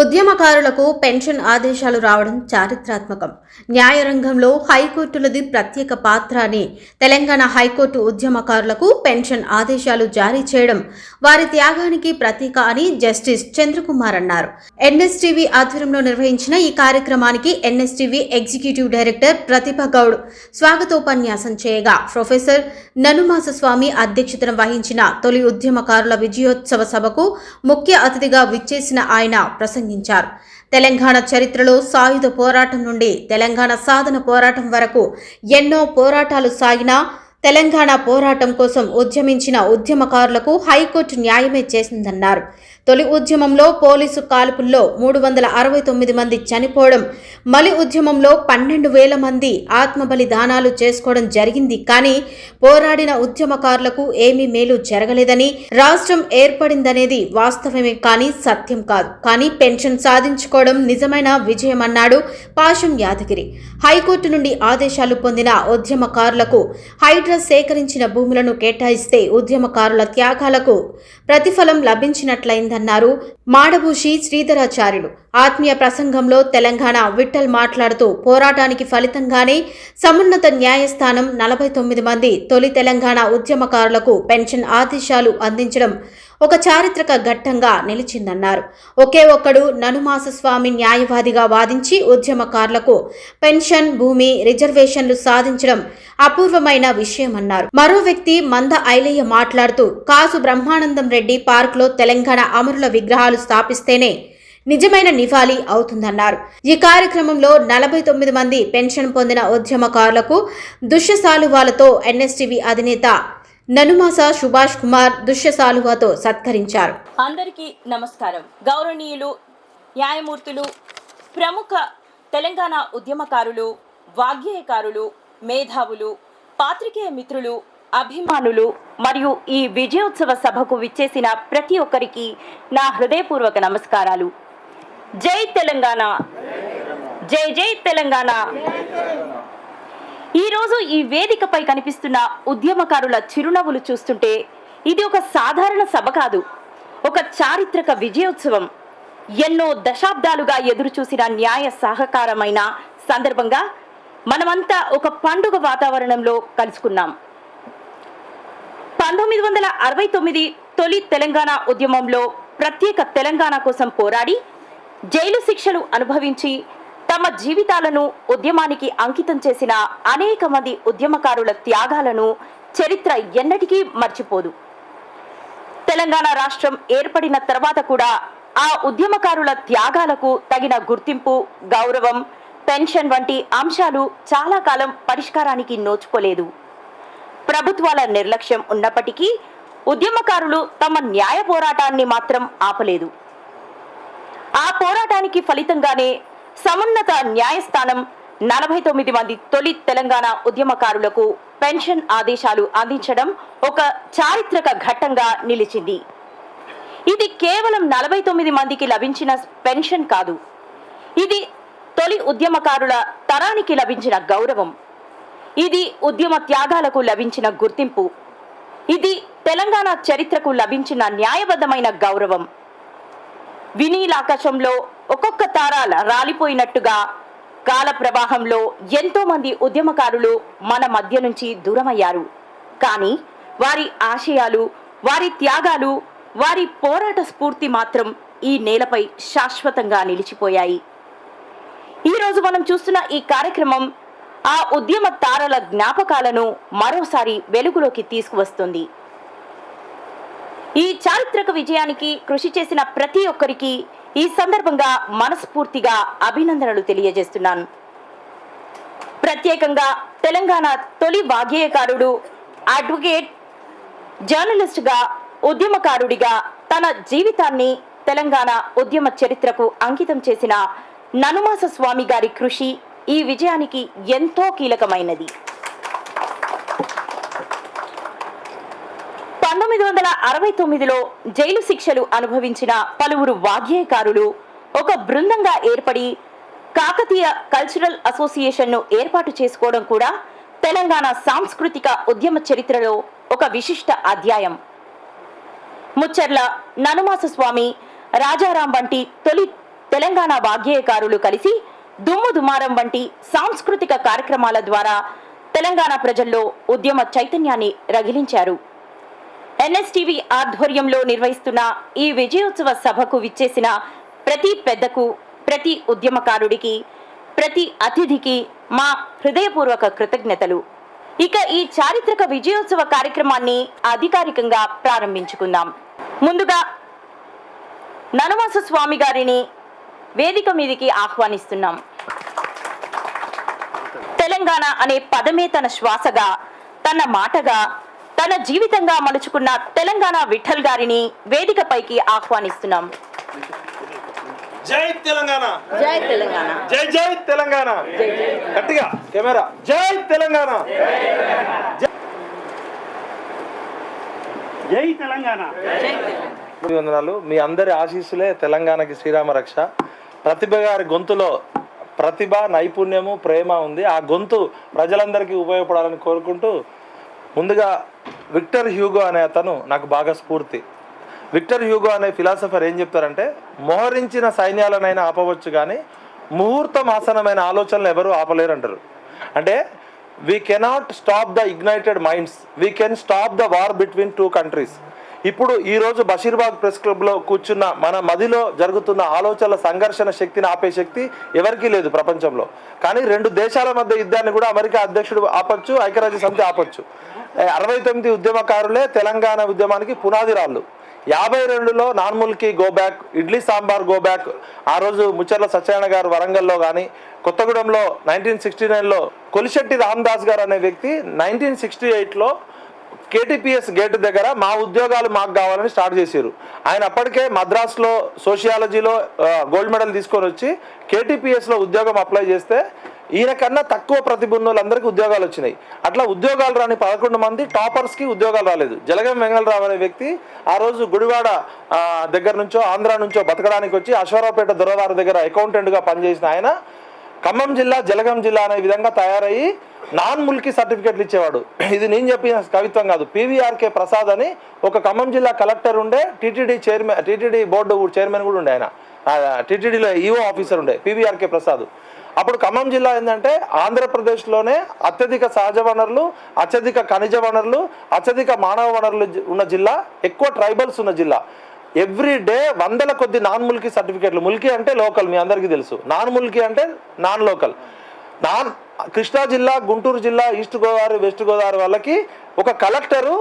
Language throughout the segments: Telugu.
ఉద్యమకారులకు పెన్షన్ ఆదేశాలు రావడం చారిత్రాత్మకం. న్యాయరంగంలో హైకోర్టులది ప్రత్యేక పాత్ర అని తెలంగాణ హైకోర్టు ఉద్యమకారులకు పెన్షన్ ఆదేశాలు జారీ చేయడం వారి త్యాగానికి ప్రతీక అని జస్టిస్ చంద్రకుమార్ అన్నారు. ఎన్ఎస్టీవీ ఆధ్వర్యంలో నిర్వహించిన ఈ కార్యక్రమానికి ఎన్ఎస్టీవీ ఎగ్జిక్యూటివ్ డైరెక్టర్ ప్రతిభ గౌడ్ స్వాగతోపన్యాసం చేయగా, ప్రొఫెసర్ ననుమాస స్వామి అధ్యక్షతన వహించిన తొలి ఉద్యమకారుల విజయోత్సవ సభకు ముఖ్య అతిథిగా విచ్చేసిన ఆయన ప్రసంగించారు. తెలంగాణ చరిత్రలో సాయుధ పోరాటం నుండి తెలంగాణ సాధన పోరాటం వరకు ఎన్నో పోరాటాలు సాగినా తెలంగాణ పోరాటం కోసం ఉద్యమించిన ఉద్యమకారులకు హైకోర్టు న్యాయమే చేసిందన్నారు. తొలి ఉద్యమంలో పోలీసు కాల్పుల్లో 369 మంది చనిపోవడం, మలి ఉద్యమంలో 12,000 మంది ఆత్మబలిదానాలు చేసుకోవడం జరిగింది. కానీ పోరాడిన ఉద్యమకారులకు ఏమీ మేలు జరగలేదని, రాష్ట్రం ఏర్పడిందనేది వాస్తవమే కానీ సత్యం కాదు. కానీ పెన్షన్ సాధించుకోవడం నిజమైన విజయమన్నాడు పాశం యాదగిరి. హైకోర్టు నుండి ఆదేశాలు పొందిన ఉద్యమకారులకు హైడ్రా సేకరించిన భూములను కేటాయిస్తే ఉద్యమకారుల త్యాగాలకు ప్రతిఫలం లభించినట్లయిందన్నారు మాడభూషి శ్రీధరాచార్యులు. ఆత్మీయ ప్రసంగంలో తెలంగాణ విఠల్ మాట్లాడుతూ, పోరాటానికి ఫలితంగానే సమున్నత న్యాయస్థానం 49 మంది తొలి తెలంగాణ ఉద్యమకారులకు పెన్షన్ ఆదేశాలు అందించడం ఒక చారిత్రక ఘట్టంగా నిలిచిందన్నారు. ఒకే ఒక్కడు ననుమాస స్వామి న్యాయవాదిగా వాదించి ఉద్యమకారులకు పెన్షన్, భూమి, రిజర్వేషన్లు సాధించడం అపూర్వమైన విషయమన్నారు. మరో వ్యక్తి మంద ఐలయ్య మాట్లాడుతూ, కాసు బ్రహ్మానందం రెడ్డి పార్కులో తెలంగాణ అమరుల విగ్రహాలు స్థాపిస్తేనే నిజమైన నివాళి అవుతుందన్నారు. ఈ కార్యక్రమంలో 49 మంది పెన్షన్ పొందిన ఉద్యమకారులకు దుశ్యశాలువాలతో ఎన్ఎస్టీవీ అధినేత ననుమాస సుభాష్ కుమార్ దుశ్యశాలువాతో సత్కరించారు. అందరికీ నమస్కారం. గౌరవనీయులు, న్యాయమూర్తులు, ప్రముఖ తెలంగాణ ఉద్యమకారులు, వాగ్గేయకారులు, మేధావులు, పాత్రికేయ మిత్రులు, అభిమానులు మరియు ఈ విజయోత్సవ సభకు విచ్చేసిన ప్రతి ఒక్కరికి నా హృదయపూర్వక నమస్కారాలు. జై తెలంగాణ, జై జై తెలంగాణ. ఈరోజు ఈ వేదికపై కనిపిస్తున్న ఉద్యమకారుల చిరునవ్వులు చూస్తుంటే ఇది ఒక సాధారణ సభ కాదు, ఒక చారిత్రక విజయోత్సవం. ఎన్నో దశాబ్దాలుగా ఎదురు చూసిన న్యాయ సహకారమైన సందర్భంగా మనమంతా ఒక పండుగ వాతావరణంలో కలుసుకున్నాం. 1969 తొలి తెలంగాణ ఉద్యమంలో ప్రత్యేక తెలంగాణ కోసం పోరాడి జైలు శిక్షలు అనుభవించి తమ జీవితాలను ఉద్యమానికి అంకితం చేసిన అనేక మంది ఉద్యమకారుల త్యాగాలను చరిత్ర ఎన్నటికీ మర్చిపోదు. తెలంగాణ రాష్ట్రం ఏర్పడిన తర్వాత కూడా ఆ ఉద్యమకారుల త్యాగాలకు తగిన గుర్తింపు, గౌరవం, పెన్షన్ వంటి అంశాలు చాలా కాలం పరిష్కారానికి నోచుకోలేదు. ప్రభుత్వాల నిర్లక్ష్యం ఉన్నప్పటికీ ఉద్యమకారులు తమ న్యాయ పోరాటాన్ని మాత్రం ఆపలేదు. ఆ పోరాటానికి ఫలితంగానే సమున్నత న్యాయస్థానం 49 మంది తొలి తెలంగాణ ఉద్యమకారులకు పెన్షన్ ఆదేశాలు అందించడం ఒక చారిత్రక ఘట్టంగా నిలిచింది. ఇది కేవలం 49 మందికి లభించిన పెన్షన్ కాదు, ఇది తొలి ఉద్యమకారుల తరానికి లభించిన గౌరవం. ఇది ఉద్యమ త్యాగాలకు లభించిన గుర్తింపు. ఇది తెలంగాణ చరిత్రకు లభించిన న్యాయబద్ధమైన గౌరవం. వినీలాకాశంలో ఒక్కొక్క తార రాలిపోయినట్టుగా కాల ప్రవాహంలో ఎంతో మంది ఉద్యమకారులు మన మధ్య నుంచి దూరమయ్యారు. కానీ వారి ఆశయాలు, వారి త్యాగాలు, వారి పోరాట స్ఫూర్తి మాత్రం ఈ నేలపై శాశ్వతంగా నిలిచిపోయాయి. ఈరోజు మనం చూస్తున్న ఈ కార్యక్రమం ఆ ఉద్యమ తారల జ్ఞాపకాలను మరోసారి వెలుగులోకి తీసుకువస్తుంది. ఈ చారిత్రక విజయానికి కృషి చేసిన ప్రతి ఒక్కరికి ఈ సందర్భంగా మనస్ఫూర్తిగా అభినందనలు తెలియజేస్తున్నాను. ప్రత్యేకంగా తెలంగాణ తొలి వాగ్గేయకారుడు, అడ్వకేట్, జర్నలిస్టుగా, ఉద్యమకారుడిగా తన జీవితాన్ని తెలంగాణ ఉద్యమ చరిత్రకు అంకితం చేసిన ననుమాస స్వామి గారి కృషి ఈ విజయానికి ఎంతో కీలకమైనది. 1969లో జైలు శిక్షలు అనుభవించిన పలువురు వాగ్గేయకారులు ఒక బృందంగా ఏర్పడి కాకతీయ కల్చరల్ అసోసియేషన్ను ఏర్పాటు చేసుకోవడం కూడా తెలంగాణ సాంస్కృతిక ఉద్యమ చరిత్రలో ఒక విశిష్ట అధ్యాయం. ముచ్చర్ల ననుమాస స్వామి, రాజారాం వంటి తొలి తెలంగాణ వాగ్గేయకారులు కలిసి దుమ్ము దుమారం వంటి సాంస్కృతిక కార్యక్రమాల ద్వారా తెలంగాణ ప్రజల్లో ఉద్యమ చైతన్యాన్ని రగిలించారు. ఎన్ఎస్టీవీ ఆధ్వర్యంలో నిర్వహిస్తున్న ఈ విజయోత్సవ సభకు విచ్చేసిన ప్రతి పెద్దకు, ప్రతి ఉద్యమకారుడికి, ప్రతి అతిథికి మా హృదయపూర్వక కృతజ్ఞతలు. ఇక ఈ చారిత్రక విజయోత్సవ కార్యక్రమాన్ని అధికారికంగా ప్రారంభించుకుందాం. ముందుగా ననమాస స్వామి గారిని వేదిక మీదికి ఆహ్వానిస్తున్నాం. తెలంగాణ అనే పదమే తన శ్వాసగా, తన మాటగా, తన జీవితంగా మలుచుకున్న తెలంగాణ విఠల్ గారిని వేదికపైకి ఆహ్వానిస్తున్నాం. జై తెలంగాణ, జై తెలంగాణ, జై జై తెలంగాణ. గట్టిగా కెమెరా, జై తెలంగాణ, జై తెలంగాణ. వందనాలు. మీ అందరి ఆశీస్సులే తెలంగాణకి శ్రీరామ రక్ష. ప్రతిభ గారి గొంతులో ప్రతిభ, నైపుణ్యము, ప్రేమ ఉంది. ఆ గొంతు ప్రజలందరికీ ఉపయోగపడాలని కోరుకుంటూ, ముందుగా విక్టర్ హ్యూగో అనే అతను నాకు బాగా స్ఫూర్తి. విక్టర్ హ్యూగో అనే ఫిలాసఫర్ ఏం చెప్తారంటే, మోహరించిన సైన్యాలనైనా ఆపవచ్చు కానీ ముహూర్తం ఆసనమైన ఆలోచనలు ఎవరు ఆపలేరు అంటారు. అంటే we cannot stop the ignited minds, we can stop the war between two countries. ఇప్పుడు ఈరోజు బషీర్బాగ్ ప్రెస్ క్లబ్లో కూర్చున్న మన మదిలో జరుగుతున్న ఆలోచనల సంఘర్షణ శక్తిని ఆపే శక్తి ఎవరికీ లేదు ప్రపంచంలో. కానీ రెండు దేశాల మధ్య యుద్ధాన్ని కూడా అమెరికా అధ్యక్షుడు ఆపచ్చు, ఐక్యరాజ్య సమితి ఆపచ్చు. 69 ఉద్యమకారులే తెలంగాణ ఉద్యమానికి పునాది రాళ్ళు. 52లో నాన్ముల్కి go back, idli sambar go back. ఆ రోజు ముచ్చర్ల సత్యనారాయణ గారు వరంగల్లో కానీ, కొత్తగూడెంలో 1969లో కొలిశెట్టి రామదాస్ గారు అనే వ్యక్తి 1968లో కేటీపీఎస్ గేట్ దగ్గర మా ఉద్యోగాలు మాకు కావాలని స్టార్ట్ చేశారు. ఆయన అప్పటికే మద్రాసులో సోషియాలజీలో గోల్డ్ మెడల్ తీసుకొని వచ్చి కేటీపీఎస్లో ఉద్యోగం అప్లై చేస్తే ఈయన కన్నా తక్కువ ప్రతిభ ఉన్న వాళ్ళందరికీ ఉద్యోగాలు వచ్చినాయి. అట్లా ఉద్యోగాలు రాని 11 మంది టాపర్స్కి ఉద్యోగాలు రాలేదు. జలగం వెంగళరావు అనే వ్యక్తి ఆ రోజు గుడివాడ దగ్గర నుంచో ఆంధ్ర నుంచో బతకడానికి వచ్చి అశ్వరావుపేట దొరవారి దగ్గర అకౌంటెంట్గా పనిచేసిన ఆయన ఖమ్మం జిల్లా, జలగం జిల్లా అనే విధంగా తయారయ్యి నాన్ ముల్కీ సర్టిఫికెట్లు ఇచ్చేవాడు. ఇది నేను చెప్పిన కవిత్వం కాదు. PVRK ప్రసాద్ అని ఒక ఖమ్మం జిల్లా కలెక్టర్ ఉండే, టీటీడీ బోర్డు చైర్మన్ కూడా ఉండే. ఆయన టీటీడీలో ఈఓ ఆఫీసర్ ఉండే PVRK ప్రసాద్. అప్పుడు ఖమ్మం జిల్లా ఏంటంటే ఆంధ్రప్రదేశ్లోనే అత్యధిక సహజ వనరులు, అత్యధిక ఖనిజ వనరులు, అత్యధిక మానవ వనరులు ఉన్న జిల్లా, ఎక్కువ ట్రైబల్స్ ఉన్న జిల్లా. ఎవ్రీ డే వందల కొద్ది నాన్ ముల్కీ సర్టిఫికెట్లు. ముల్కీ అంటే లోకల్, మీ అందరికీ తెలుసు. నాన్ ముల్కీ అంటే నాన్ లోకల్. కృష్ణా జిల్లా, గుంటూరు జిల్లా, ఈస్ట్ గోదావరి, వెస్ట్ గోదావరి వాళ్ళకి ఒక కలెక్టరు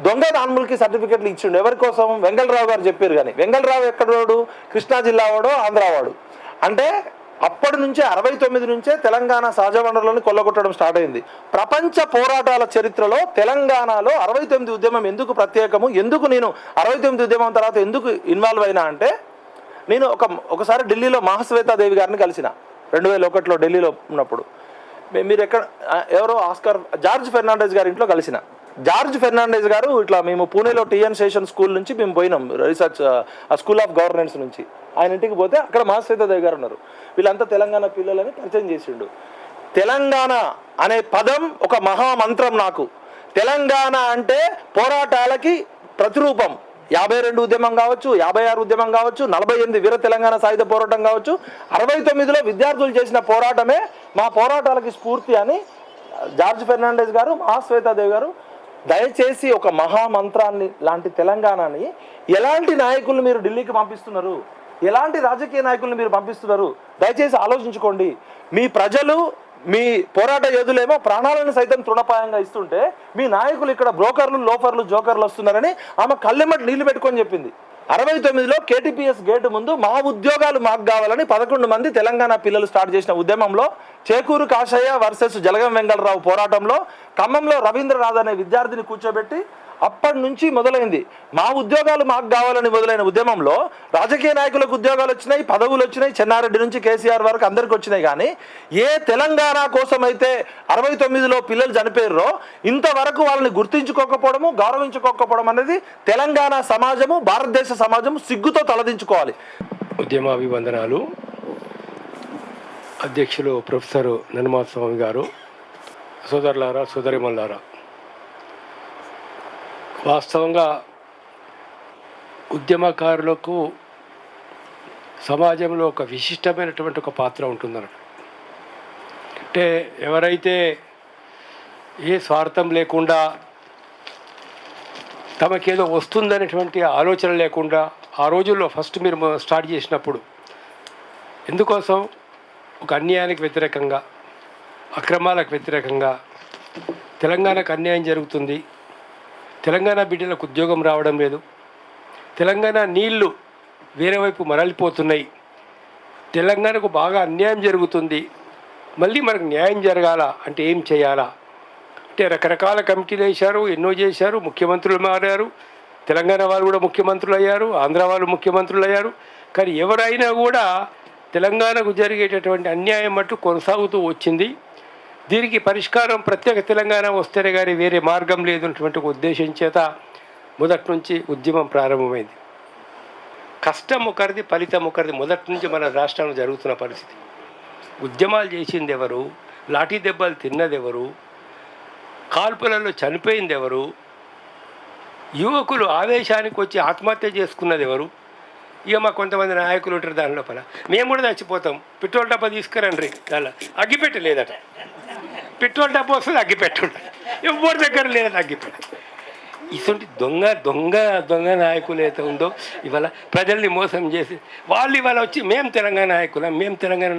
దొంగ నాన్ ముల్కీ సర్టిఫికెట్లు ఇచ్చిండు. ఎవరి కోసం? వెంగళరావు గారు చెప్పారు. కానీ వెంగళరావు ఎక్కడవాడు? కృష్ణా జిల్లా వాడు, ఆంధ్రావాడు. అంటే అప్పటి నుంచే 69 నుంచే తెలంగాణ సహజ వనరులను కొల్లగొట్టడం స్టార్ట్ అయింది. ప్రపంచ పోరాటాల చరిత్రలో తెలంగాణలో 69 ఉద్యమం ఎందుకు ప్రత్యేకము, ఎందుకు నేను 69 ఉద్యమం తర్వాత ఎందుకు ఇన్వాల్వ్ అయినా అంటే, నేను ఒకసారి ఢిల్లీలో మహాశ్వేతాదేవి గారిని కలిసిన 2001లో ఢిల్లీలో ఉన్నప్పుడు. మీరు ఎవరో జార్జ్ ఫెర్నాండెస్ గారి ఇంట్లో కలిసిన. జార్జ్ ఫెర్నాండెస్ గారు ఇట్లా మేము పూణేలో TN శేషన్ స్కూల్ నుంచి మేము పోయినాం, రీసెర్చ్ స్కూల్ ఆఫ్ గవర్నెన్స్ నుంచి. ఆయన ఇంటికి పోతే అక్కడ మహాశ్వేతాదేవి గారు ఉన్నారు. వీళ్ళంతా తెలంగాణ పిల్లలని పరిచయం చేసిండు. తెలంగాణ అనే పదం ఒక మహామంత్రం నాకు. తెలంగాణ అంటే పోరాటాలకి ప్రతిరూపం. 52 ఉద్యమం కావచ్చు, 56 ఉద్యమం కావచ్చు, 48 వీర తెలంగాణ సాయుధ పోరాటం కావచ్చు, 69లో విద్యార్థులు చేసిన పోరాటమే మా పోరాటాలకి స్ఫూర్తి అని జార్జ్ ఫెర్నాండెస్ గారు, మహాశ్వేతాదేవి గారు దయచేసి ఒక మహామంత్రాన్ని లాంటి తెలంగాణని ఎలాంటి నాయకులు మీరు ఢిల్లీకి పంపిస్తున్నారు, ఎలాంటి రాజకీయ నాయకుల్ని మీరు పంపిస్తున్నారు, దయచేసి ఆలోచించుకోండి. మీ ప్రజలు, మీ పోరాట యోధులేమో ప్రాణాలను సైతం తృణపాయంగా ఇస్తుంటే మీ నాయకులు ఇక్కడ బ్రోకర్లు, లోఫర్లు, జోకర్లు వస్తున్నారని ఆమె కళ్ళెమ్మటి నీళ్లు పెట్టుకొని చెప్పింది. 69లో KTPS గేటు ముందు మా ఉద్యోగాలు మాకు కావాలని 11 మంది తెలంగాణ పిల్లలు స్టార్ట్ చేసిన ఉద్యమంలో చేకూరు కాశయ్య వర్సెస్ జలగం వెంగళరావు పోరాటంలో ఖమ్మంలో రవీంద్రనాథ్ అనే విద్యార్థిని కూర్చోబెట్టి అప్పటి నుంచి మొదలైంది. మా ఉద్యోగాలు మాకు కావాలని మొదలైన ఉద్యమంలో రాజకీయ నాయకులకు ఉద్యోగాలు వచ్చినాయి, పదవులు వచ్చినాయి. చెన్నారెడ్డి నుంచి కేసీఆర్ వరకు అందరికి వచ్చినాయి. కానీ ఏ తెలంగాణ కోసం అయితే 69లో పిల్లలు చనిపోయారో ఇంతవరకు వాళ్ళని గుర్తించుకోకపోవడము, గౌరవించుకోకపోవడం అనేది తెలంగాణ సమాజము, భారతదేశ సమాజము సిగ్గుతో తలదించుకోవాలి. ఉద్యమాభివందనాలు. అధ్యక్షులు ప్రొఫెసర్ ననమాస స్వామి గారు, సోదరులారా, సోదరిమల్లారా, వాస్తవంగా ఉద్యమకారులకు సమాజంలో ఒక విశిష్టమైనటువంటి ఒక పాత్ర ఉంటుందన్నమాట. అంటే ఎవరైతే ఏ స్వార్థం లేకుండా తమకేదో వస్తుందనేటువంటి ఆలోచన లేకుండా ఆ రోజుల్లో ఫస్ట్ మీరు స్టార్ట్ చేసినప్పుడు ఎందుకోసం ఒక అన్యాయానికి వ్యతిరేకంగా, అక్రమాలకు వ్యతిరేకంగా, తెలంగాణకు అన్యాయం జరుగుతుంది, తెలంగాణ బిడ్డలకు ఉద్యోగం రావడం లేదు, తెలంగాణ నీళ్లు వేరే వైపు మరలిపోతున్నాయి, తెలంగాణకు బాగా అన్యాయం జరుగుతుంది, మళ్ళీ మనకు న్యాయం జరగాల అంటే ఏం చేయాలా అంటే రకరకాల కమిటీలు వేశారు, ఎన్నో చేశారు, ముఖ్యమంత్రులు మారారు, తెలంగాణ వాళ్ళు కూడా ముఖ్యమంత్రులు అయ్యారు, ఆంధ్ర వాళ్ళు ముఖ్యమంత్రులు అయ్యారు. కానీ ఎవరైనా కూడా తెలంగాణకు జరిగేటటువంటి అన్యాయం మట్టు కొనసాగుతూ వచ్చింది. దీనికి పరిష్కారం ప్రత్యేక తెలంగాణ వస్తేనే కానీ వేరే మార్గం లేదన్నటువంటి ఉద్దేశం చేత మొదటి నుంచి ఉద్యమం ప్రారంభమైంది. కష్టం ఒకరిది, ఫలితం ఒకరిది. మొదటి నుంచి మన రాష్ట్రంలో జరుగుతున్న పరిస్థితి. ఉద్యమాలు చేసింది ఎవరు, లాఠీ దెబ్బలు తిన్నది ఎవరు, కాల్పులలో చనిపోయింది ఎవరు, యువకులు ఆవేశానికి వచ్చి ఆత్మహత్య చేసుకున్నది ఎవరు. ఇక మా కొంతమంది నాయకులు ఉంటారు దాని లోపల, మేము కూడా చచ్చిపోతాం, పెట్రోల్ డబ్బా తీసుకురండి, దానిలో అగ్గిపెట్టు లేదట, పెట్రోల్ డబ్బా వస్తుంది అగ్గిపెట్టు ఉంటుంది, ఎవరి దగ్గర లేదట అగ్గిపెట్టు. ఇటువంటి దొంగ దొంగ దొంగ నాయకులు అయితే ఉందో ఇవాళ ప్రజల్ని మోసం చేసి వాళ్ళు ఇవాళ వచ్చి మేము తెలంగాణ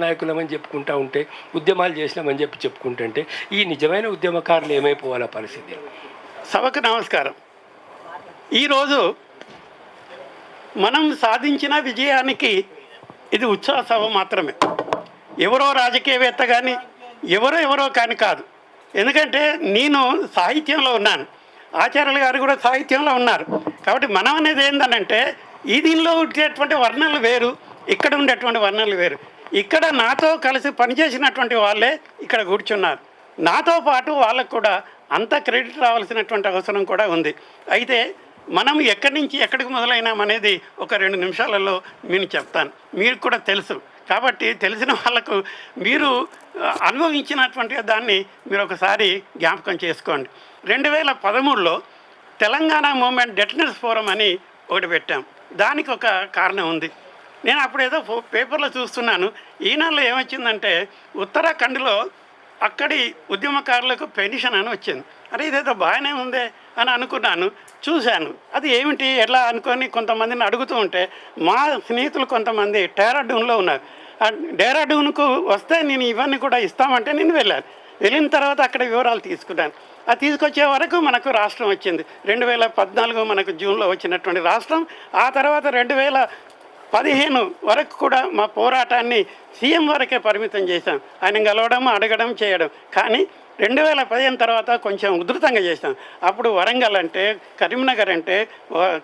నాయకులం అని చెప్పుకుంటూ ఉంటే, ఉద్యమాలు చేసినామని చెప్పుకుంటుంటే ఈ నిజమైన ఉద్యమకారులు ఏమైపోవాల పరిస్థితి. సభకు నమస్కారం. ఈరోజు మనం సాధించిన విజయానికి ఇది ఉత్సాహ సభ మాత్రమే. ఎవరో రాజకీయవేత్త కానీ ఎవరో కానీ కాదు. ఎందుకంటే నేను సాహిత్యంలో ఉన్నాను, ఆచార్యులు గారు కూడా సాహిత్యంలో ఉన్నారు. కాబట్టి మనం అనేది ఏంటనంటే ఈ దీనిలో ఉండేటువంటి వర్ణనలు వేరు, ఇక్కడ ఉండేటువంటి వర్ణనలు వేరు. ఇక్కడ నాతో కలిసి పనిచేసినటువంటి వాళ్ళే ఇక్కడ కూర్చున్నారు. నాతో పాటు వాళ్ళకు కూడా అంత క్రెడిట్ రావాల్సినటువంటి అవసరం కూడా ఉంది. అయితే మనం ఎక్కడి నుంచి ఎక్కడికి మొదలైనామనేది ఒక 2 నిమిషాలలో నేను చెప్తాను. మీకు కూడా తెలుసు కాబట్టి తెలిసిన వాళ్ళకు మీరు అనుభవించినటువంటి దాన్ని మీరు ఒకసారి జ్ఞాపకం చేసుకోండి. 2013లో తెలంగాణ మూమెంట్ డెటనర్స్ ఫోరం అని ఒకటి పెట్టాం. దానికి ఒక కారణం ఉంది. నేను అప్పుడు ఏదో పేపర్లో చూస్తున్నాను, ఈనాడులో ఏమొచ్చిందంటే ఉత్తరాఖండ్లో అక్కడి ఉద్యమకారులకు పెన్షన్ అని వచ్చింది. అరే ఇదేదో బాగానే ఉందే అని అనుకున్నాను, చూశాను. అది ఏమిటి ఎలా అనుకొని కొంతమందిని అడుగుతూ ఉంటే మా స్నేహితులు కొంతమంది డెహ్రాడూన్లో ఉన్నారు. డెహ్రాడూన్కు వస్తే నేను ఇవన్నీ కూడా ఇస్తామంటే నేను వెళ్ళాను. వెళ్ళిన తర్వాత అక్కడ వివరాలు తీసుకున్నాను. అది తీసుకొచ్చే వరకు మనకు రాష్ట్రం వచ్చింది. 2014 మనకు జూన్లో వచ్చినటువంటి రాష్ట్రం. ఆ తర్వాత 2015 వరకు కూడా మా పోరాటాన్ని సీఎం వరకే పరిమితం చేశాం. ఆయన కలవడం, అడగడం, చేయడం. కానీ 2015 తర్వాత కొంచెం ఉధృతంగా చేశాం. అప్పుడు వరంగల్ అంటే, కరీంనగర్ అంటే,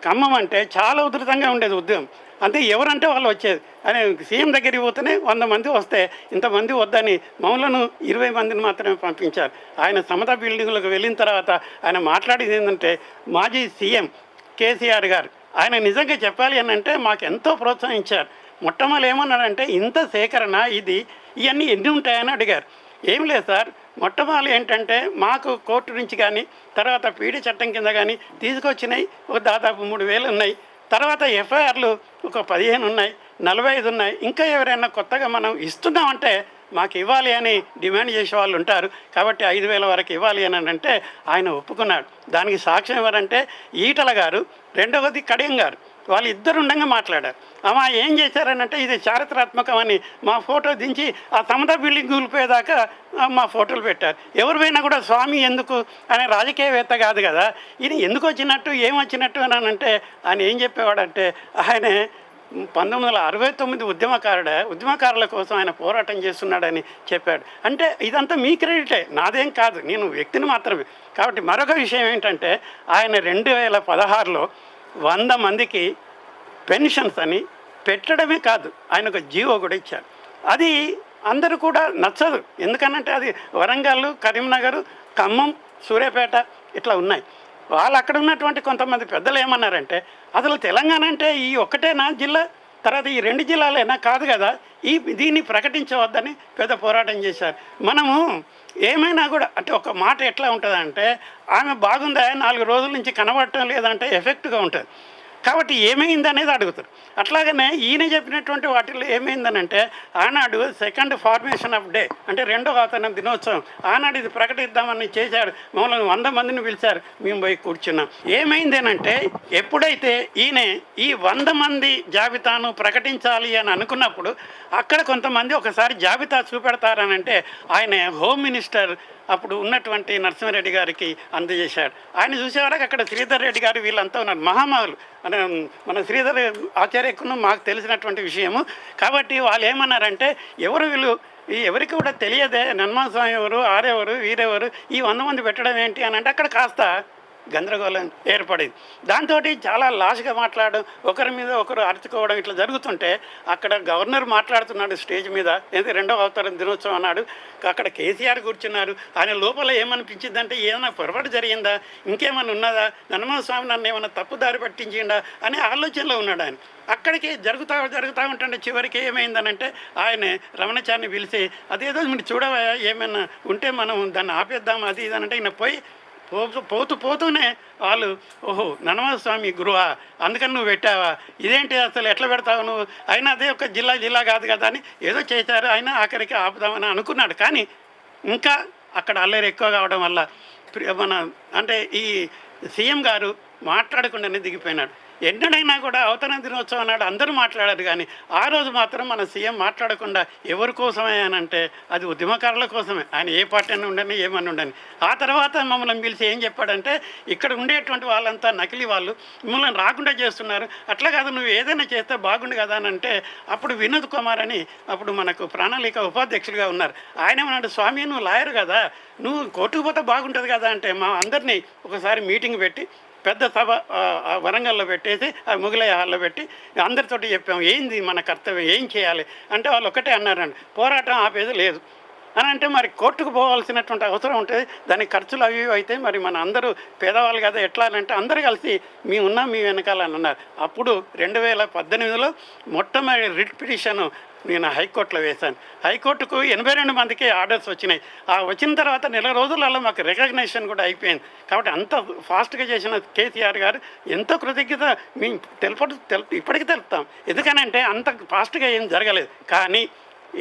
ఖమ్మం అంటే చాలా ఉధృతంగా ఉండేది ఉద్యమం. అంటే ఎవరంటే వాళ్ళు వచ్చేది. అని సీఎం దగ్గరికి పోతేనే 100 మంది వస్తే ఇంతమంది వద్దని మమ్మల్ని 20 మందిని మాత్రమే పంపించారు. ఆయన సమతా బిల్డింగ్లకు వెళ్ళిన తర్వాత ఆయన మాట్లాడేది ఏంటంటే, మాజీ సీఎం కేసీఆర్ గారు ఆయన నిజంగా చెప్పాలి అని అంటే మాకు ఎంతో ప్రోత్సహించారు. మొట్టమొదటి ఏమన్నారంటే ఇంత సేకరణ ఇవన్నీ ఎన్ని ఉంటాయని అడిగారు. ఏం లేదు సార్, మొట్టమొదటి ఏంటంటే మాకు కోర్టు నుంచి కానీ తర్వాత పీడీ చట్టం కింద కానీ తీసుకొచ్చినాయి ఒక దాదాపు 3000 ఉన్నాయి. తర్వాత ఎఫ్ఐఆర్లు ఒక 15 ఉన్నాయి, 45 ఉన్నాయి. ఇంకా ఎవరైనా కొత్తగా మనం ఇస్తున్నామంటే మాకు ఇవ్వాలి అని డిమాండ్ చేసే వాళ్ళు ఉంటారు. కాబట్టి 5000 వరకు ఇవ్వాలి అని అంటే ఆయన ఒప్పుకున్నాడు. దానికి సాక్ష్యం ఎవరంటే ఈటల గారు, రెండవది కడియం గారు. వాళ్ళు ఇద్దరు ఉండగా మాట్లాడారు. అమ్మా ఏం చేశారనంటే ఇది చారిత్రాత్మకమని మా ఫోటో దించి ఆ సమతా బిల్డింగ్ కూలిపోయేదాకా మా ఫోటోలు పెట్టారు. ఎవరు పోయినా కూడా స్వామి ఎందుకు అనే రాజకీయవేత్త కాదు కదా, ఇది ఎందుకు వచ్చినట్టు ఏమొచ్చినట్టు అని అంటే ఆయన ఏం చెప్పేవాడంటే ఆయన 1969 ఉద్యమకారుల కోసం ఆయన పోరాటం చేస్తున్నాడని చెప్పాడు. అంటే ఇదంతా మీ క్రెడిటే, నాదేం కాదు, నేను వ్యక్తిని మాత్రమే. కాబట్టి మరొక విషయం ఏంటంటే ఆయన 2016లో 100 మందికి పెన్షన్స్ అని పెట్టడమే కాదు ఆయన ఒక జీవో కూడా ఇచ్చారు. అది అందరూ కూడా నచ్చదు. ఎందుకనంటే అది వరంగల్, కరీంనగర్, ఖమ్మం, సూర్యాపేట ఇట్లా ఉన్నాయి. వాళ్ళు అక్కడ ఉన్నటువంటి కొంతమంది పెద్దలు ఏమన్నారంటే అసలు తెలంగాణ అంటే ఈ ఒక్కటేనా జిల్లా, తర్వాత ఈ 2 జిల్లాలైనా కాదు కదా, దీన్ని ప్రకటించవద్దని పెద్ద పోరాటం చేశారు. మనము ఏమైనా కూడా అంటే ఒక మాట ఎట్లా ఉంటుందంటే ఆమె బాగుందా 4 రోజుల నుంచి కనబడటం లేదంటే ఎఫెక్ట్గా ఉంటుంది. కాబట్టి ఏమైంది అనేది అడుగుతారు. అట్లాగనే ఈయన చెప్పినటువంటి వాటిల్లో ఏమైందనంటే ఆనాడు సెకండ్ ఫార్మేషన్ ఆఫ్ డే అంటే 2వ అవతరణ దినోత్సవం ఆనాడు ఇది ప్రకటిద్దామని చేశాడు. మమ్మల్ని 100 మందిని పిలిచారు, మేము పోయి కూర్చున్నాం. ఏమైందేనంటే ఎప్పుడైతే ఈయన ఈ 100 మంది జాబితాను ప్రకటించాలి అని అనుకున్నప్పుడు అక్కడ కొంతమంది ఒకసారి జాబితా చూపెడతారనంటే ఆయన హోమ్ మినిస్టర్ అప్పుడు ఉన్నటువంటి నరసింహారెడ్డి గారికి అందజేశాడు. ఆయన చూసేవాళ్ళకి అక్కడ శ్రీధర్ రెడ్డి గారు వీళ్ళంతా ఉన్నారు, మహామహులు. మన శ్రీధర్ ఆచార్యకును మాకు తెలిసినటువంటి విషయము. కాబట్టి వాళ్ళు ఏమన్నారంటే ఎవరు వీళ్ళు ఎవరికి కూడా తెలియదే, నన్మాస్వామి ఎవరు, ఆరెవరు, వీరెవరు, ఈ 100 మంది పెట్టడం ఏంటి అని అంటే అక్కడ కాస్త గందరగోళం ఏర్పడింది. దాంతో చాలా లాస్గా మాట్లాడడం, ఒకరి మీద ఒకరు అరుచుకోవడం ఇట్లా జరుగుతుంటే అక్కడ గవర్నర్ మాట్లాడుతున్నాడు స్టేజ్ మీద, ఏది 2వ అవతరణ దినోత్సవం అన్నాడు. అక్కడ కేసీఆర్ కూర్చున్నారు. ఆయన లోపల ఏమనిపించిందంటే ఏదైనా పొరపాటు జరిగిందా, ఇంకేమైనా ఉన్నదా, నన్నమాస్వామి నన్ను ఏమైనా తప్పుదారి పట్టించిండా అనే ఆలోచనలో ఉన్నాడు ఆయన. అక్కడికి జరుగుతూ ఉంటుంటే చివరికి ఏమైందనంటే ఆయన రమణాచారిని పిలిచి అదేదో మీరు చూడవా, ఏమైనా ఉంటే మనం దాన్ని ఆపేద్దాం అది ఇది అంటే ఈయన పోతూనే వాళ్ళు ఓహో నన్నమాస్వామి గురువా అందుకని నువ్వు పెట్టావా, ఇదేంటి అసలు ఎట్లా పెడతావు నువ్వు, అయినా అదే ఒక జిల్లా కాదు కదా అని ఏదో చేశారు. అయినా ఆఖరికి ఆపుదామని అనుకున్నాడు. కానీ ఇంకా అక్కడ అల్లరి ఎక్కువ కావడం వల్ల అంటే ఈ సీఎం గారు మాట్లాడకుండానే దిగిపోయినాడు. ఎన్నడైనా కూడా అవతరణ దినోత్సవం నాడు అందరూ మాట్లాడారు, కానీ ఆ రోజు మాత్రం మన సీఎం మాట్లాడకుండా ఎవరి కోసమే అని అంటే అది ఉద్యమకారుల కోసమే. ఆయన ఏ పార్టీ అని ఉండని ఏమని ఉండని. ఆ తర్వాత మమ్మల్ని పిలిచి ఏం చెప్పాడంటే ఇక్కడ ఉండేటువంటి వాళ్ళంతా నకిలీ వాళ్ళు, మిమ్మల్ని రాకుండా చేస్తున్నారు, అట్లా కాదు నువ్వు ఏదైనా చేస్తే బాగుండు కదా అని అంటే అప్పుడు వినోద్ కుమార్ అని అప్పుడు మనకు ప్రణాళిక ఉపాధ్యక్షులుగా ఉన్నారు. ఆయన ఏమన్నాడు, స్వామి నువ్వు లాయర్ కదా, నువ్వు కోర్టుకు పోతే బాగుంటుంది కదా అంటే మా అందరినీ ఒకసారి మీటింగ్ పెట్టి పెద్ద సభ వరంగల్లో పెట్టేసి ఆ మొగలయ్య హాల్లో పెట్టి అందరితోటి చెప్పాము ఏంది మన కర్తవ్యం, ఏం చేయాలి అంటే వాళ్ళు ఒకటే అన్నారండి, పోరాటం ఆపేది లేదు అని అంటే మరి కోర్టుకు పోవాల్సినటువంటి అవసరం ఉంటుంది, దానికి ఖర్చులు అవి అయితే మరి మన అందరూ పేదవాళ్ళు కదా ఎట్లా అంటే అందరూ కలిసి మీ వెనకాలని అన్నారు. అప్పుడు 2018లో మొట్టమొదటి రిట్ పిటిషన్ నేను హైకోర్టులో వేశాను. హైకోర్టుకు 82 మందికి ఆర్డర్స్ వచ్చినాయి. ఆ వచ్చిన తర్వాత నెల రోజులలో మాకు రికగ్నేషన్ కూడా అయిపోయింది. కాబట్టి అంత ఫాస్ట్గా చేసిన కేసీఆర్ గారు ఎంతో కృతజ్ఞత మేము ఇప్పటికీ తెలుపుతాం. ఎందుకనంటే అంత ఫాస్ట్గా ఏం జరగలేదు, కానీ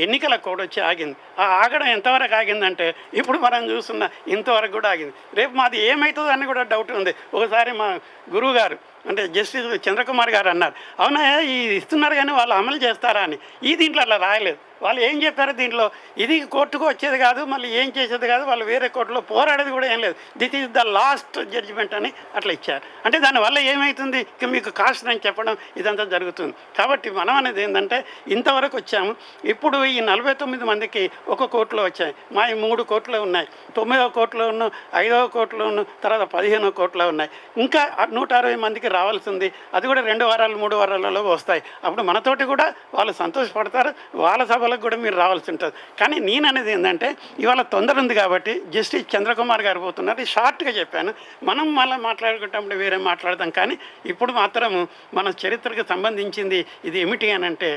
ఎన్నికల కోడ్ వచ్చి ఆగింది. ఆ ఆగడం ఎంతవరకు ఆగిందంటే ఇప్పుడు మనం చూస్తున్న ఇంతవరకు కూడా ఆగింది. రేపు మాది ఏమవుతుందో అని కూడా డౌట్ ఉంది. ఒకసారి మా గురువు గారు అంటే జస్టిస్ చంద్రకుమార్ గారు అన్నారు, అవునా ఈ ఇస్తున్నారు కానీ వాళ్ళు అమలు చేస్తారా అని. ఈ దీంట్లో అలా రాయలేదు. వాళ్ళు ఏం చెప్పారు దీంట్లో, ఇది కోర్టుకు వచ్చేది కాదు, మళ్ళీ ఏం చేసేది కాదు, వాళ్ళు వేరే కోర్టులో పోరాడేది కూడా ఏం లేదు, this is the last judgement అని అట్లా ఇచ్చారు. అంటే దానివల్ల ఏమవుతుంది, ఇక మీకు కాస్ట్ అని చెప్పడం ఇదంతా జరుగుతుంది. కాబట్టి మనం అనేది ఏంటంటే ఇంతవరకు వచ్చాము. ఇప్పుడు ఈ 49 మందికి ఒక కోర్టులో వచ్చాయి, మా 3 కోర్టులో ఉన్నాయి, 9వ కోర్టులో ఉన్న 5వ కోర్టులో ఉన్న తర్వాత 15వ కోర్టులో ఉన్నాయి. ఇంకా 160 మందికి రావాల్సింది, అది కూడా 2 వారాలు 3 వారాలలో వస్తాయి. అప్పుడు మనతోటి కూడా వాళ్ళు సంతోషపడతారు, వాళ్ళ సభలకు కూడా మీరు రావాల్సి ఉంటుంది. కానీ నేను అనేది ఏంటంటే ఇవాళ తొందర ఉంది కాబట్టి జస్టిస్ చంద్రకుమార్ గారు పోతున్నారు, షార్ట్గా చెప్పాను. మనం మళ్ళీ మాట్లాడుకుంటే వేరే మాట్లాడతాం. కానీ ఇప్పుడు మాత్రం మన చరిత్రకు సంబంధించింది ఇది ఏమిటి అని అంటే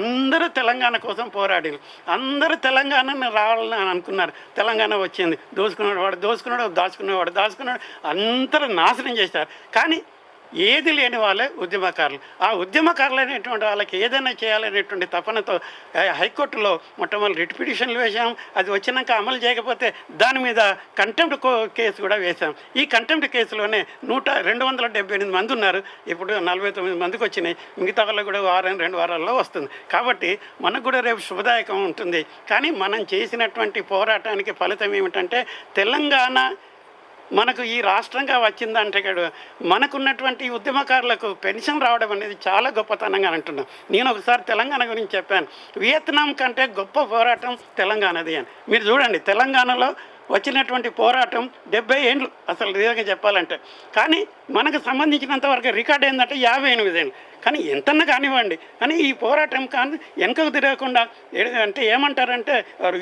అందరూ తెలంగాణ కోసం పోరాడారు, అందరూ తెలంగాణను రావాలని అనుకున్నారు. తెలంగాణ వచ్చింది, దోచుకునేవాడు దాచుకున్నాడు, అందరూ నాశనం చేశారు. కానీ ఏది లేని వాళ్ళే ఉద్యమకారులు. ఆ ఉద్యమకారులు అనేటువంటి వాళ్ళకి ఏదైనా చేయాలనేటువంటి తపనతో హైకోర్టులో మొట్టమొదటి రిట్ పిటిషన్లు వేసాం. అది వచ్చినాక అమలు చేయకపోతే దాని మీద కంటెంప్ట్ కేసు కూడా వేశాం. ఈ కంటెంప్ట్ కేసులోనే 278 మంది ఉన్నారు, ఇప్పుడు 49 మందికి వచ్చినాయి. మిగతా వాళ్ళకు కూడా 2 వారాల్లో వస్తుంది. కాబట్టి మనకు కూడా రేపు శుభదాయకం ఉంటుంది. కానీ మనం చేసినటువంటి పోరాటానికి ఫలితం ఏమిటంటే తెలంగాణ మనకు ఈ రాష్ట్రంగా వచ్చిందంటే మనకున్నటువంటి ఉద్యమకారులకు పెన్షన్ రావడం అనేది చాలా గొప్పతనంగా అంటున్నాం. నేను ఒకసారి తెలంగాణ గురించి చెప్పాను, వియత్నాం కంటే గొప్ప పోరాటం తెలంగాణది అని. మీరు చూడండి, తెలంగాణలో వచ్చినటువంటి పోరాటం 70 ఏళ్ళు అసలు నిజంగా చెప్పాలంటే. కానీ మనకు సంబంధించినంతవరకు రికార్డ్ ఏంటంటే 58 ఏళ్ళు. కానీ ఎంతన్నా కానివ్వండి, కానీ ఈ పోరాటం కానీ వెనుకకు తిరగకుండా అంటే ఏమంటారంటే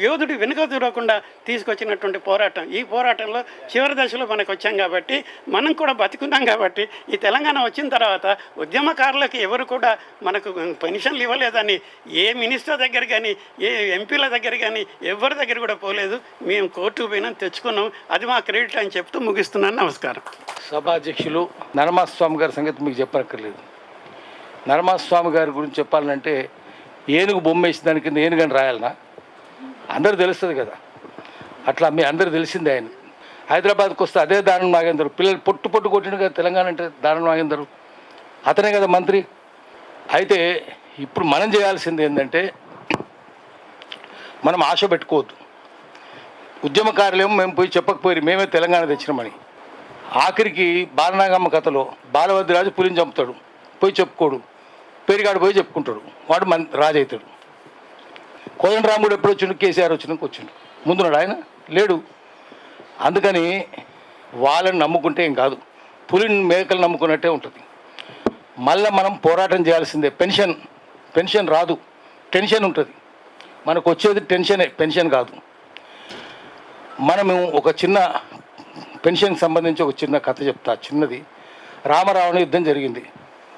యోధుడు వెనుకకు తిరగకుండా తీసుకొచ్చినటువంటి పోరాటం. ఈ పోరాటంలో చివరి దశలో మనకు వచ్చాం కాబట్టి మనం కూడా బతికున్నాం. కాబట్టి ఈ తెలంగాణ వచ్చిన తర్వాత ఉద్యమకారులకు ఎవరు కూడా మనకు పెన్షన్లు ఇవ్వలేదని ఏ మినిస్టర్ దగ్గర కానీ ఏ ఎంపీల దగ్గర కానీ ఎవరి దగ్గర కూడా పోలేదు. మేము కోర్టుకు పోయినా తెచ్చుకున్నాం, అది మా క్రెడిట్ అని చెప్తూ ముగిస్తున్నాను. నమస్కారం. సభాధ్యక్షులు నరమాస్వామి గారి సంగతి మీకు చెప్పనక్కర్లేదు. నరమాస్వామి గారి గురించి చెప్పాలంటే ఏనుగు బొమ్మ వేసిన దాని కింద ఏనుగని రాయాలనా? అందరూ తెలుస్తుంది కదా. అట్లా మీ అందరూ తెలిసిందే. ఆయన హైదరాబాద్కి వస్తే అదే దానం నాగేందర్, పిల్లలు పొట్టు కొట్టిన కదా తెలంగాణ అంటే దానం నాగేందర్, అతనే కదా మంత్రి. అయితే ఇప్పుడు మనం చేయాల్సింది ఏంటంటే, మనం ఆశ పెట్టుకోవద్దు. ఉద్యమకారులేమో మేము పోయి చెప్పకపోయి మేమే తెలంగాణ తెచ్చినామని. ఆఖరికి బాలనాగమ్మ కథలో బాలవద్దిరాజు పులిని చంపుతాడు, పోయి చెప్పుకోడు, పేరుగాడు పోయి చెప్పుకుంటాడు, వాడు రాజు అవుతాడు. కోదండరాముడు ఎప్పుడు వచ్చిండు? కేసీఆర్ వచ్చినాక వచ్చిండు. ముందున్నాడు ఆయన? లేడు. అందుకని వాళ్ళని నమ్ముకుంటే ఏం కాదు, పులిని మేకలు నమ్ముకున్నట్టే ఉంటుంది. మళ్ళీ మనం పోరాటం చేయాల్సిందే. పెన్షన్ రాదు, టెన్షన్ ఉంటుంది. మనకు వచ్చేది టెన్షనే, పెన్షన్ కాదు. మనము ఒక చిన్న పెన్షన్కి సంబంధించి ఒక చిన్న కథ చెప్తా, చిన్నది. రామరావణ యుద్ధం జరిగింది,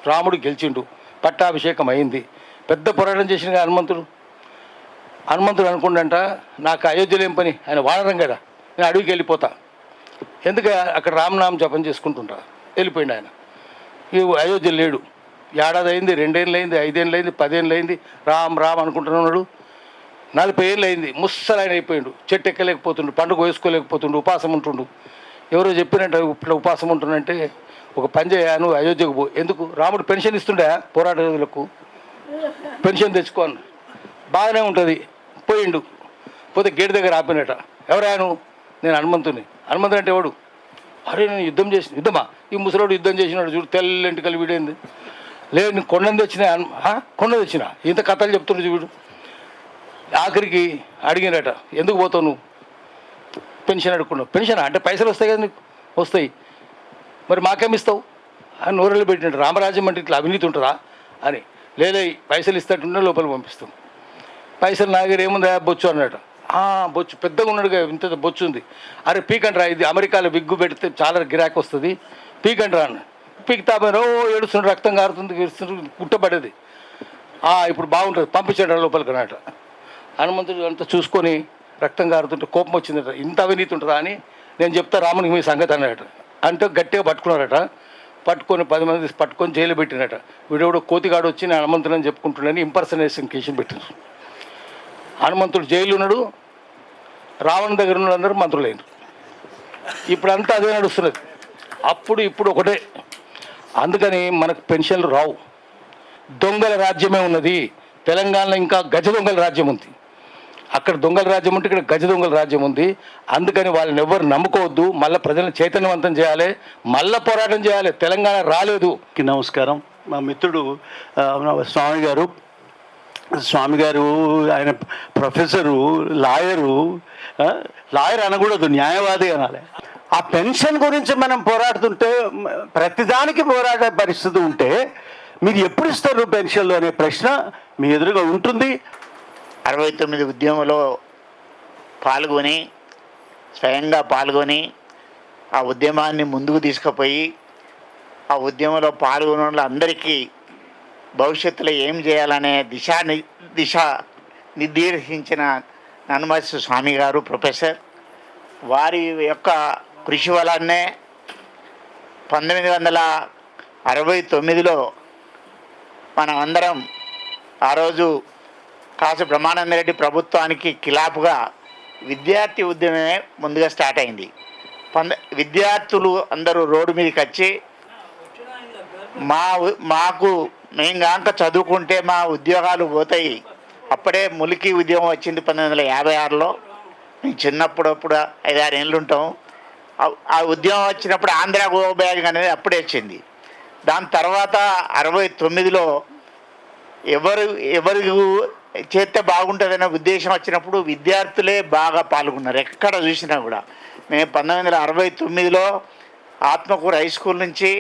రాముడు గెలిచిండు, పట్టాభిషేకం అయింది. పెద్ద పోరాటం చేసిన హనుమంతుడు అనుకుండంట, నాకు అయోధ్యలో ఏం పని, ఆయన వాడరం కదా, నేను అడవికి వెళ్ళిపోతా, ఎందుకు అక్కడ రామనామం జపం చేసుకుంటుంటా. వెళ్ళిపోయింది ఆయన. ఈ అయోధ్య లేడు. ఏడాది అయింది, 2 ఏళ్ళు అయింది, 5 ఏళ్ళు అయింది, 10 ఏళ్ళు అయింది, రామ్ అనుకుంటున్నాడు. 40 ఏళ్ళు అయింది, ముస్సలాయన అయిపోయిండు. చెట్టు ఎక్కలేకపోతుండు, పండుగ వేసుకోలేకపోతుండు, ఉపాసం ఉంటుండు. ఎవరో చెప్పినట్టు ఇట్లా ఉపాసం ఉంటుందంటే, ఒక పని చేయను, అయోధ్యకు పో. ఎందుకు? రాముడు పెన్షన్ ఇస్తుండే పోరాట యోధులకు, పెన్షన్ తెచ్చుకోను, బాగానే ఉంటుంది. పోయిండు. పోతే గేట్ దగ్గర ఆపినట. ఎవరాను? నేను హనుమంతుని. హనుమంతుడు అంటే ఎవడు? అరే నేను యుద్ధమా? ఈ ముసలోడు యుద్ధం చేసినాడు చూడు, తెల్లంటికలు వీడైంది. లేదు నేను కొండను తెచ్చినా. కొండ తెచ్చినా? ఇంత కథలు చెప్తున్నాడు చూడు. ఆఖరికి అడిగినట, ఎందుకు పోతావు నువ్వు? పెన్షన్ అడుక్కున్నావు. పెన్షనా అంటే పైసలు వస్తాయి కదా నీకు? వస్తాయి, మరి మాకేమిస్తావు అని నోరెళ్ళు పెట్టినట్టు. రామరాజ్యం అంటే ఇట్లా అవినీతి ఉంటుందా అని. లేదా పైసలు ఇస్తట్టున్నా లోపల పంపిస్తాం. పైసలు నా దగ్గర ఏముందా? బొచ్చు అన్నట్టు. బొచ్చు పెద్దగా ఉన్నాడుగా, ఇంత బొచ్చు ఉంది. అరే పీకండ్రా, ఇది అమెరికాలో విగ్గు పెడితే చాలా గిరాకీ వస్తుంది, పీకండ్రా అన్న. పీకుతాపోయినా ఏడుస్తున్నాడు, రక్తం కారుతుంది, కుట్టబడేది. ఇప్పుడు బాగుంటుంది, పంపించాడు లోపలికి అన్నట్టు. హనుమంతుడు అంతా చూసుకొని రక్తం కారుతుంటే కోపం వచ్చిందట. ఇంత అవినీతి ఉంటుందా అని నేను చెప్తా రామునికి మీ సంగతి అన్నట. అంటే గట్టిగా పట్టుకున్నారట. పట్టుకొని 10 మంది పట్టుకొని జైలు పెట్టినట. వీడెవడో కోతిగాడు వచ్చి నేను హనుమంతుడు అని చెప్పుకుంటున్నాను, ఇంపర్సనేషన్ కేసు పెట్టినారు. హనుమంతుడు జైలు ఉన్నాడు, రావణ దగ్గర ఉన్న అందరూ మంత్రులైనరు. ఇప్పుడు అంతా అదే నడుస్తున్నది. ఇప్పుడు ఒకటే. అందుకని మనకు పెన్షన్లు రావు. దొంగల రాజ్యమే ఉన్నది తెలంగాణలో. ఇంకా గజ దొంగల రాజ్యం ఉంది. అక్కడ దొంగల రాజ్యం ఉంటే ఇక్కడ గజ దొంగల రాజ్యం ఉంది. అందుకని వాళ్ళని ఎవరు నమ్ముకోవద్దు. మళ్ళీ ప్రజలను చైతన్యవంతం చేయాలి, మళ్ళీ పోరాటం చేయాలి. తెలంగాణ రాలేదు. నమస్కారం. మా మిత్రుడు స్వామి గారు ఆయన ప్రొఫెసరు, లాయర్ అనకూడదు, న్యాయవాది అనాలి. ఆ పెన్షన్ గురించి మనం పోరాడుతుంటే, ప్రతిదానికి పోరాడే పరిస్థితి ఉంటే మీరు ఎప్పుడు ఇస్తారు పెన్షన్లు అనే ప్రశ్న మీ ఎదురుగా ఉంటుంది. 69 ఉద్యమంలో స్వయంగా పాల్గొని ఆ ఉద్యమాన్ని ముందుకు తీసుకుపోయి ఆ ఉద్యమంలో పాల్గొన్న వాళ్ళందరికీ భవిష్యత్తులో ఏం చేయాలనే దిశ నిర్దేశించిన నన్నమస్తు స్వామి గారు ప్రొఫెసర్. వారి యొక్క కృషి వలనే 1969లో మనం అందరం ఆ రోజు కాసు బ్రహ్మానందరెడ్డి ప్రభుత్వానికి ఖిలాఫుగా విద్యార్థి ఉద్యమమే ముందుగా స్టార్ట్ అయింది. విద్యార్థులు అందరూ రోడ్డు మీదకి వచ్చి మేము కాక చదువుకుంటే మా ఉద్యోగాలు పోతాయి. అప్పుడే ములికి ఉద్యమం వచ్చింది 1956లో. మేము చిన్నప్పుడు 5-6 ఏళ్ళు ఉంటాం. ఆ ఉద్యమం వచ్చినప్పుడు ఆంధ్ర గో బ్యాగ్ అనేది అప్పుడే వచ్చింది. దాని తర్వాత 69లో ఎవరు చేస్తే బాగుంటుందనే ఉద్దేశం వచ్చినప్పుడు విద్యార్థులే బాగా పాల్గొన్నారు. ఎక్కడ చూసినా కూడా. మేము 1969లో ఆత్మకూరు హై స్కూల్ నుంచి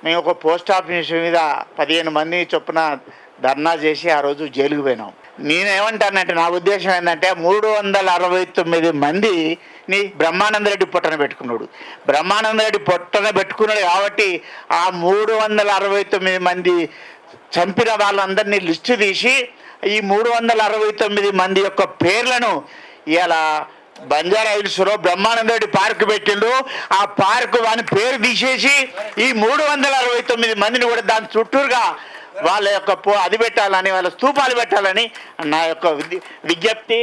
మేము ఒక పోస్ట్ ఆఫీస్ మీద 15 మంది చొప్పున ధర్నా చేసి ఆ రోజు జైలుకు పోయినాం. నేనేమంటానంటే, నా ఉద్దేశం ఏంటంటే 369 మందిని బ్రహ్మానందరెడ్డి పొట్టన పెట్టుకున్నాడు. బ్రహ్మానందరెడ్డి పొట్టన పెట్టుకున్నాడు కాబట్టి ఆ 369 మంది చంపిన వాళ్ళందరినీ లిస్టు తీసి ఈ 369 మంది యొక్క పేర్లను ఇలా బంజారా హిల్స్లో బ్రహ్మానందరెడ్డి పార్క్ పెట్టిండ్రు. ఆ పార్క్ వాని పేరు తీసేసి ఈ 369 మందిని కూడా దాని చుట్టూరుగా వాళ్ళ యొక్క అది పెట్టాలని, వాళ్ళ స్తూపాలు పెట్టాలని నా యొక్క విజ్ఞప్తి.